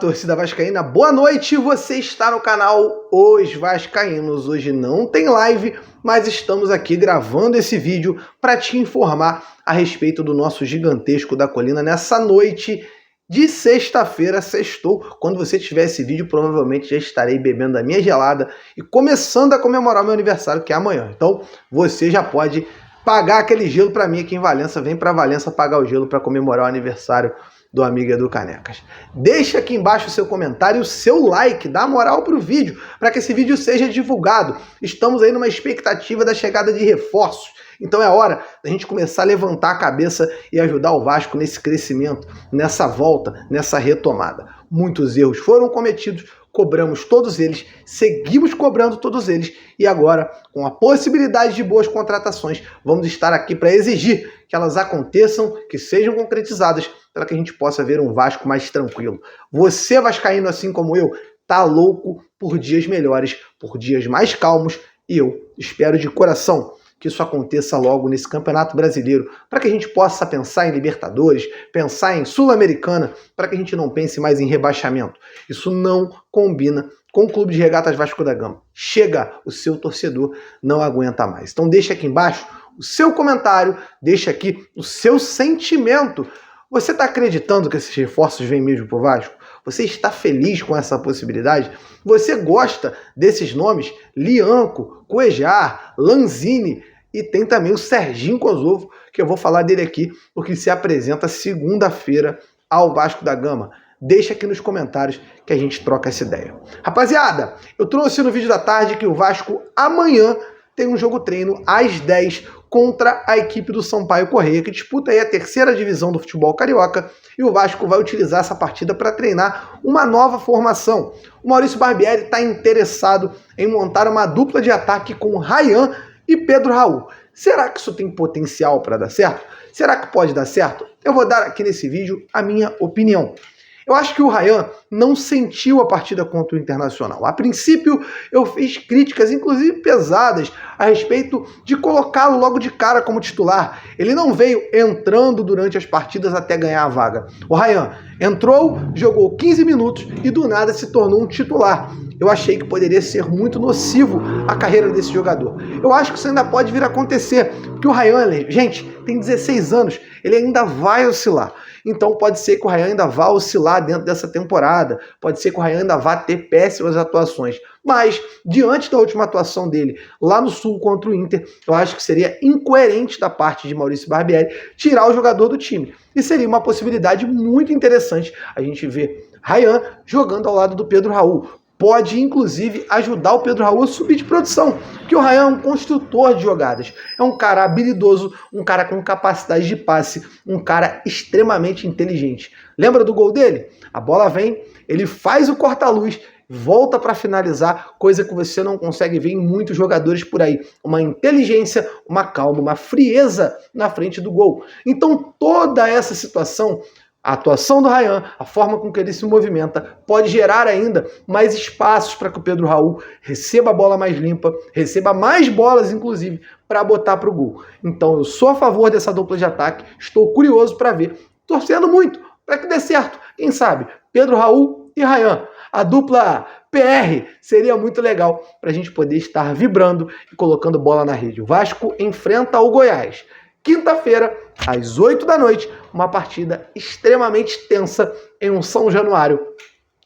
torcida vascaína, boa noite, você está no canal Os Vascaínos. Hoje não tem live, mas estamos aqui gravando esse vídeo para te informar a respeito do nosso gigantesco da colina nessa noite de sexta-feira, sextou. Quando você tiver esse vídeo, provavelmente já estarei bebendo a minha gelada e começando a comemorar meu aniversário, que é amanhã. Então você já pode pagar aquele gelo para mim aqui em Valença, vem para Valença pagar o gelo para comemorar o aniversário do amigo Edu Canecas. Deixa aqui embaixo o seu comentário e o seu like, dá moral pro vídeo, para que esse vídeo seja divulgado. Estamos aí numa expectativa da chegada de reforços, então é hora da gente começar a levantar a cabeça e ajudar o Vasco nesse crescimento, nessa volta, nessa retomada. Muitos erros foram cometidos, cobramos todos eles, seguimos cobrando todos eles e agora, com a possibilidade de boas contratações, vamos estar aqui para exigir que elas aconteçam, que sejam concretizadas, para que a gente possa ver um Vasco mais tranquilo. Você, vascaíno, assim como eu, tá louco por dias melhores, por dias mais calmos, e eu espero de coração que isso aconteça logo nesse Campeonato Brasileiro, para que a gente possa pensar em Libertadores, pensar em Sul-Americana, para que a gente não pense mais em rebaixamento. Isso não combina com o Clube de Regatas Vasco da Gama. Chega, o seu torcedor não aguenta mais. Então deixa aqui embaixo o seu comentário, deixa aqui o seu sentimento. Você está acreditando que esses reforços vêm mesmo para o Vasco? Você está feliz com essa possibilidade? Você gosta desses nomes? Lianco, Cuejar, Lanzini e tem também o Serginho Kosovo, que eu vou falar dele aqui, porque se apresenta segunda-feira ao Vasco da Gama. Deixa aqui nos comentários que a gente troca essa ideia. Rapaziada, eu trouxe no vídeo da tarde que o Vasco amanhã tem um jogo treino às 10 contra a equipe do Sampaio Corrêa, que disputa aí a terceira divisão do futebol carioca, e o Vasco vai utilizar essa partida para treinar uma nova formação. O Maurício Barbieri está interessado em montar uma dupla de ataque com Ryan e Pedro Raul. Será que isso tem potencial para dar certo? Será que pode dar certo? Eu vou dar aqui nesse vídeo a minha opinião. Eu acho que o Ryan não sentiu a partida contra o Internacional. A princípio, eu fiz críticas, inclusive pesadas, a respeito de colocá-lo logo de cara como titular. Ele não veio entrando durante as partidas até ganhar a vaga. O Ryan entrou, jogou 15 minutos e do nada se tornou um titular. Eu achei que poderia ser muito nocivo a carreira desse jogador. Eu acho que isso ainda pode vir a acontecer, porque o Ryan, gente, tem 16 anos, ele ainda vai oscilar. Então pode ser que o Ryan ainda vá oscilar dentro dessa temporada, pode ser que o Ryan ainda vá ter péssimas atuações. Mas, diante da última atuação dele lá no Sul contra o Inter, eu acho que seria incoerente da parte de Maurício Barbieri tirar o jogador do time. E seria uma possibilidade muito interessante a gente ver Ryan jogando ao lado do Pedro Raul. Pode, inclusive, ajudar o Pedro Raul a subir de produção, porque o Ryan é um construtor de jogadas, é um cara habilidoso, um cara com capacidade de passe, um cara extremamente inteligente. Lembra do gol dele? A bola vem, ele faz o corta-luz, volta para finalizar, coisa que você não consegue ver em muitos jogadores por aí. Uma inteligência, uma calma, uma frieza na frente do gol. Então, toda essa situação, a atuação do Ryan, a forma com que ele se movimenta, pode gerar ainda mais espaços para que o Pedro Raul receba a bola mais limpa, receba mais bolas, inclusive, para botar para o gol. Então eu sou a favor dessa dupla de ataque, estou curioso para ver, torcendo muito para que dê certo. Quem sabe, Pedro Raul e Ryan. A dupla PR seria muito legal para a gente poder estar vibrando e colocando bola na rede. O Vasco enfrenta o Goiás. Quinta-feira, às 8 da noite, uma partida extremamente tensa em um São Januário,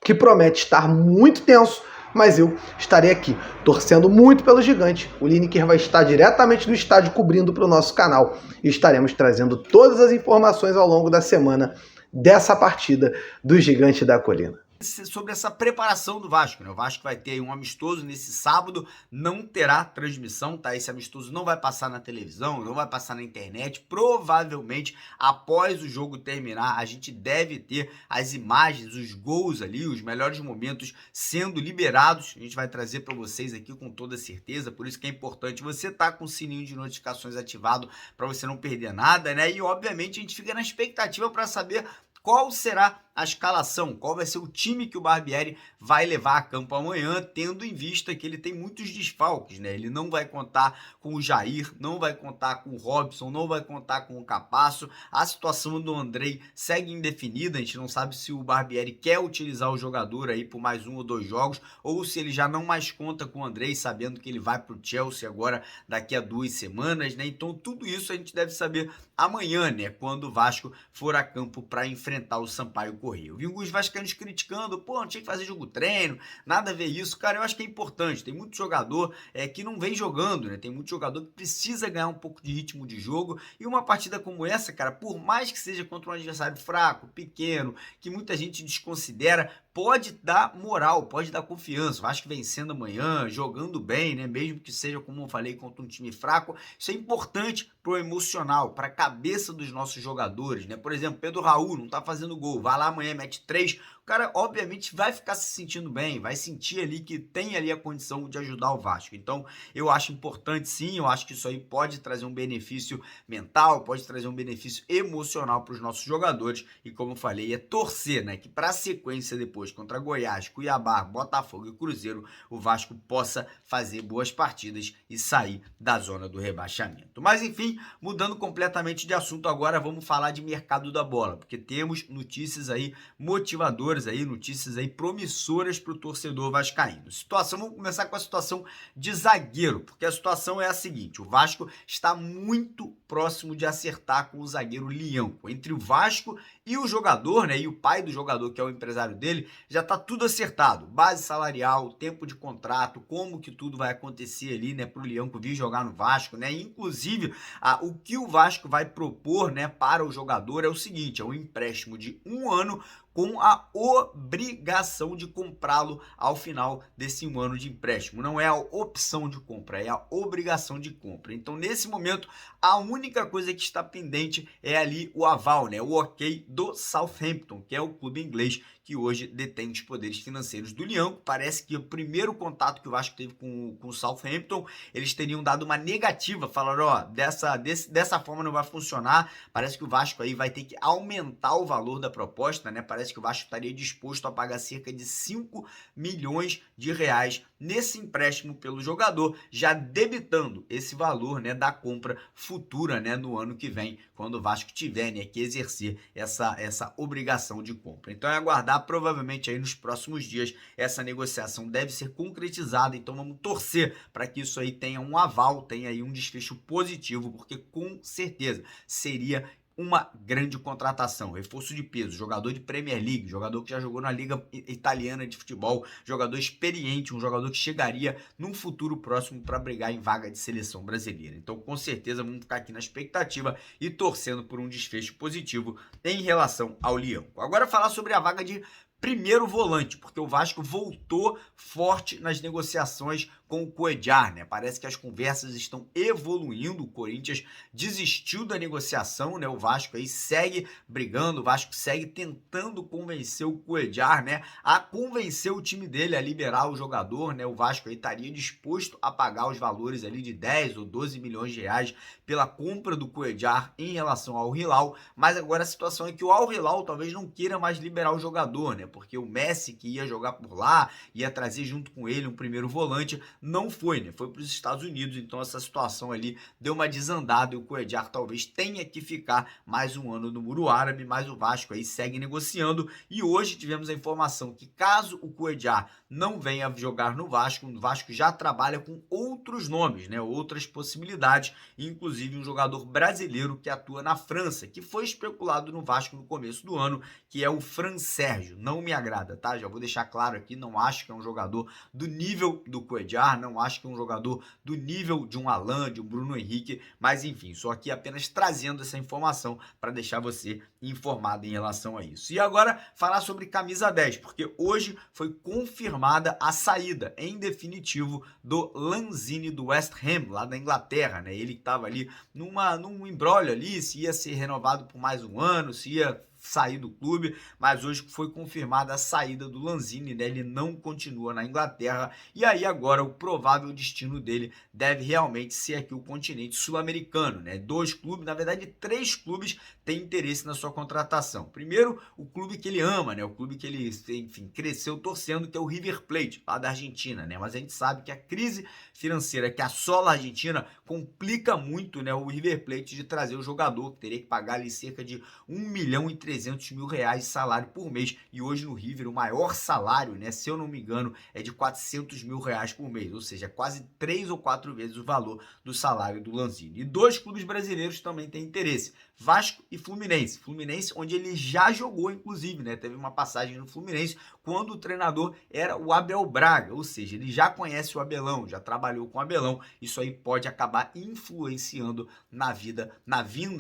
que promete estar muito tenso, mas eu estarei aqui, torcendo muito pelo gigante. O Lineker vai estar diretamente no estádio cobrindo para o nosso canal e estaremos trazendo todas as informações ao longo da semana dessa partida do Gigante da Colina. Sobre essa preparação do Vasco, né? O Vasco vai ter um amistoso nesse sábado, não terá transmissão, tá? Esse amistoso não vai passar na televisão, não vai passar na internet. Provavelmente, após o jogo terminar, a gente deve ter as imagens, os gols ali, os melhores momentos sendo liberados. A gente vai trazer para vocês aqui com toda certeza, por isso que é importante você estar com o sininho de notificações ativado para você não perder nada, né? E, obviamente, a gente fica na expectativa para saber qual será a escalação, qual vai ser o time que o Barbieri vai levar a campo amanhã, tendo em vista que ele tem muitos desfalques, né? Ele não vai contar com o Jair, não vai contar com o Robson, não vai contar com o Capasso. A situação do Andrei segue indefinida, a gente não sabe se o Barbieri quer utilizar o jogador aí por mais 1 ou 2 jogos, ou se ele já não mais conta com o Andrei, sabendo que ele vai para o Chelsea agora daqui a 2 semanas, né? Então tudo isso a gente deve saber amanhã, né? Quando o Vasco for a campo para enfrentar o Sampaio Corrêa. Eu vi alguns vascaínos criticando, pô, não tinha que fazer jogo treino, nada a ver isso. Cara, eu acho que é importante, tem muito jogador que não vem jogando, né? Tem muito jogador que precisa ganhar um pouco de ritmo de jogo, e uma partida como essa, cara, por mais que seja contra um adversário fraco, pequeno, que muita gente desconsidera, pode dar moral, pode dar confiança. O Vasco vencendo amanhã, jogando bem, né? Mesmo que seja, como eu falei, contra um time fraco, isso é importante pro emocional, para a cabeça dos nossos jogadores, né? Por exemplo, Pedro Raul não tá fazendo gol, vai lá amanhã, mete 3, o cara obviamente vai ficar se sentindo bem, vai sentir ali que tem ali a condição de ajudar o Vasco. Então eu acho importante sim, eu acho que isso aí pode trazer um benefício mental, pode trazer um benefício emocional para os nossos jogadores, e como eu falei, é torcer, né, que para a sequência depois contra Goiás, Cuiabá, Botafogo e Cruzeiro, o Vasco possa fazer boas partidas e sair da zona do rebaixamento. Mas enfim, mudando completamente de assunto agora, vamos falar de mercado da bola, porque temos notícias aí motivadoras, aí, notícias aí promissoras para o torcedor vascaíno. Vamos começar com a situação de zagueiro, porque a situação é a seguinte: o Vasco está muito próximo de acertar com o zagueiro Lianco. Entre o Vasco e o jogador, né, e o pai do jogador, que é o empresário dele, já está tudo acertado. Base salarial, tempo de contrato, como que tudo vai acontecer ali, né, para o Lianco vir jogar no Vasco, né? Inclusive, o que o Vasco vai propor, né, para o jogador é o seguinte: é um empréstimo de 1 ano com a obrigação de comprá-lo ao final desse 1 ano de empréstimo. Não é a opção de compra, é a obrigação de compra. Então, nesse momento, a única coisa que está pendente é ali o aval, né, o ok do Southampton, que é o clube inglês que hoje detém os poderes financeiros do Lianco. Parece que o primeiro contato que o Vasco teve com o Southampton, eles teriam dado uma negativa, falaram, ó, dessa forma não vai funcionar, parece que o Vasco aí vai ter que aumentar o valor da proposta, né? Parece que o Vasco estaria disposto a pagar cerca de 5 milhões de reais nesse empréstimo pelo jogador, já debitando esse valor, né, da compra futura, né, no ano que vem, quando o Vasco tiver, né, que exercer essa obrigação de compra. Então é aguardar, provavelmente aí nos próximos dias essa negociação deve ser concretizada, então vamos torcer para que isso aí tenha um aval, tenha aí um desfecho positivo, porque com certeza seria uma grande contratação, reforço de peso, jogador de Premier League, jogador que já jogou na Liga Italiana de Futebol, jogador experiente, um jogador que chegaria num futuro próximo para brigar em vaga de seleção brasileira. Então, com certeza, vamos ficar aqui na expectativa e torcendo por um desfecho positivo em relação ao Leão. Agora falar sobre a vaga de primeiro volante, porque o Vasco voltou forte nas negociações com o Cuéllar, né? Parece que as conversas estão evoluindo, o Corinthians desistiu da negociação, né? O Vasco aí segue brigando, o Vasco segue tentando convencer o Cuéllar, né, a convencer o time dele a liberar o jogador, né? O Vasco aí estaria disposto a pagar os valores ali de 10 ou 12 milhões de reais pela compra do Cuéllar em relação ao Hilal, mas agora a situação é que o Al Hilal talvez não queira mais liberar o jogador, né? Porque o Messi, que ia jogar por lá, ia trazer junto com ele um primeiro volante, não foi, né? Foi para os Estados Unidos, então essa situação ali deu uma desandada e o Cuéllar talvez tenha que ficar mais 1 ano no Muro Árabe, mas o Vasco aí segue negociando, e hoje tivemos a informação que caso o Cuéllar não venha jogar no Vasco, o Vasco já trabalha com outros nomes, né? Outras possibilidades, inclusive um jogador brasileiro que atua na França, que foi especulado no Vasco no começo do ano, que é o Fran Sérgio. Não me agrada, tá? Já vou deixar claro aqui, não acho que é um jogador do nível do Cuéllar, não acho que é um jogador do nível de um Alan, de um Bruno Henrique, mas enfim, só aqui apenas trazendo essa informação para deixar você informado em relação a isso. E agora falar sobre camisa 10, porque hoje foi confirmada a saída em definitivo do Lanzini do West Ham, lá da Inglaterra, né? Ele que estava ali num imbróglio ali, se ia ser renovado por mais 1 ano, se ia sair do clube, mas hoje foi confirmada a saída do Lanzini, né? Ele não continua na Inglaterra e aí agora o provável destino dele deve realmente ser aqui o continente sul-americano, né? 2 clubes, na verdade 3 clubes têm interesse na sua contratação. Primeiro, o clube que ele ama, né? O clube que ele, enfim, cresceu torcendo, que é o River Plate, lá da Argentina, né? Mas a gente sabe que a crise financeira que assola a Argentina complica muito, né, o River Plate de trazer o jogador, que teria que pagar ali cerca de 1.300.000 reais de salário por mês. E hoje no River o maior salário, né, se eu não me engano, é de 400.000 reais por mês, ou seja, quase 3 ou 4 vezes o valor do salário do Lanzini. E 2 clubes brasileiros também têm interesse, Vasco e Fluminense. Fluminense, onde ele já jogou, inclusive, né? Teve uma passagem no Fluminense quando o treinador era o Abel Braga, ou seja, ele já conhece o Abelão, já trabalhou com o Abelão. Isso aí pode acabar influenciando na vinda,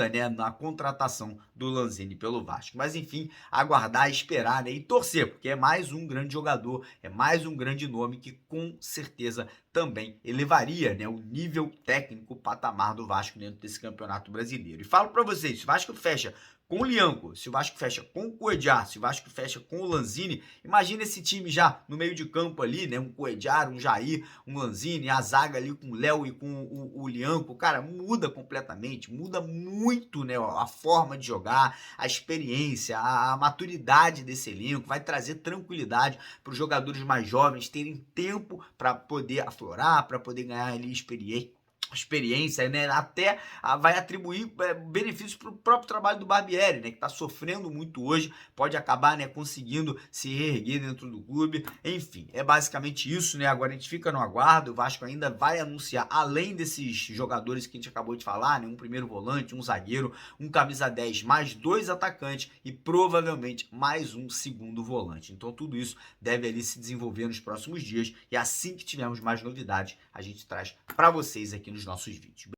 né? Na contratação do Lanzini pelo Vasco. Mas enfim, aguardar, esperar, né? E torcer, porque é mais um grande jogador, é mais um grande nome que com certeza também elevaria, né, o nível técnico, o patamar do Vasco dentro desse campeonato brasileiro. E falo para vocês, se o Vasco fecha com o Lianco, se o Vasco fecha com o Cuéllar, se o Vasco fecha com o Lanzini, imagina esse time já no meio de campo ali, né, um Cuéllar, um Jair, um Lanzini, a zaga ali com o Léo e com o Lianco, cara, muda completamente, muda muito, né, a forma de jogar, a experiência, a maturidade desse elenco, vai trazer tranquilidade para os jogadores mais jovens terem tempo para poder aflorar, para poder ganhar ali experiência, né? Até vai atribuir benefícios para o próprio trabalho do Barbieri, né? Que está sofrendo muito hoje, pode acabar, né, conseguindo se reerguer dentro do clube. Enfim, é basicamente isso, né? Agora a gente fica no aguardo, o Vasco ainda vai anunciar, além desses jogadores que a gente acabou de falar, né? Um primeiro volante, um zagueiro, um camisa 10, mais 2 atacantes e provavelmente mais um segundo volante. Então tudo isso deve ali se desenvolver nos próximos dias e assim que tivermos mais novidades, a gente traz para vocês aqui nos nossos vídeos.